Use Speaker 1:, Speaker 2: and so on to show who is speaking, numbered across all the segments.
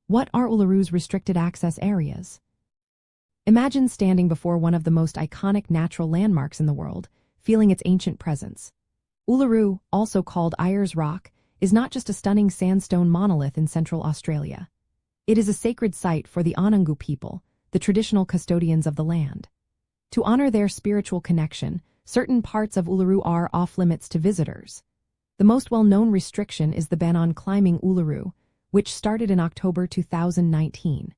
Speaker 1: What are Uluru's restricted access areas? Imagine standing before one of the most iconic natural landmarks in the world, feeling its ancient presence. Uluru, also called Ayers Rock, is not just a stunning sandstone monolith in central Australia. It is a sacred site for the Anangu people, the traditional custodians of the land. To honor their spiritual connection, certain parts of Uluru are off-limits to visitors. The most well-known restriction is the ban on climbing Uluru, which started in October 2019.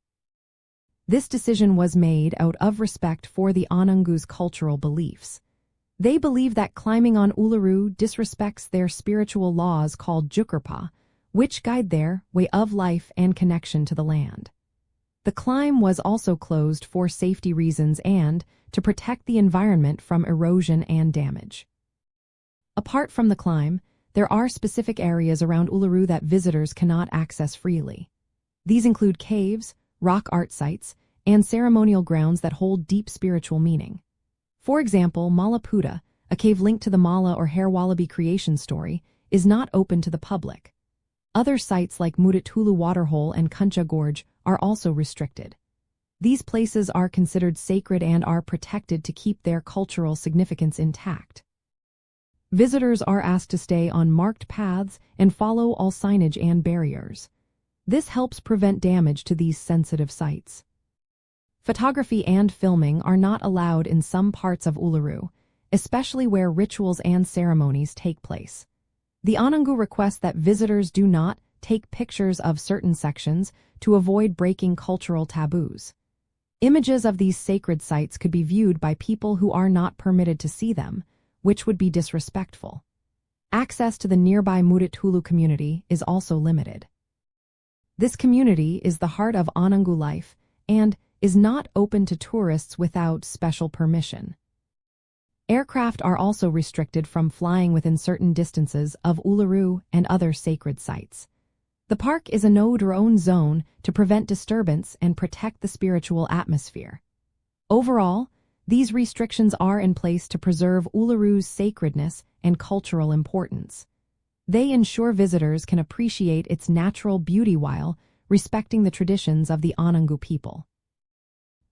Speaker 1: This decision was made out of respect for the Anangu's cultural beliefs. They believe that climbing on Uluru disrespects their spiritual laws called Jukurpa, which guide their way of life and connection to the land. The climb was also closed for safety reasons and to protect the environment from erosion and damage. Apart from the climb, there are specific areas around Uluru that visitors cannot access freely. These include caves, rock art sites, and ceremonial grounds that hold deep spiritual meaning. For example, Mala Puta, a cave linked to the Mala or Hare Wallaby creation story, is not open to the public. Other sites like Muditulu Waterhole and Kuncha Gorge are also restricted. These places are considered sacred and are protected to keep their cultural significance intact. Visitors are asked to stay on marked paths and follow all signage and barriers. This helps prevent damage to these sensitive sites. Photography and filming are not allowed in some parts of Uluru, especially where rituals and ceremonies take place. The Anangu request that visitors do not take pictures of certain sections to avoid breaking cultural taboos. Images of these sacred sites could be viewed by people who are not permitted to see them, which would be disrespectful. Access to the nearby Muditulu community is also limited. This community is the heart of Anangu life and is not open to tourists without special permission. Aircraft are also restricted from flying within certain distances of Uluru and other sacred sites. The park is a no-drone zone to prevent disturbance and protect the spiritual atmosphere. Overall, these restrictions are in place to preserve Uluru's sacredness and cultural importance. They ensure visitors can appreciate its natural beauty while respecting the traditions of the Anangu people.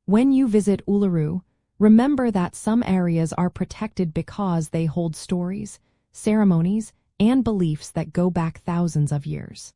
Speaker 1: When you visit Uluru, remember that some areas are protected because they hold stories, ceremonies, and beliefs that go back thousands of years.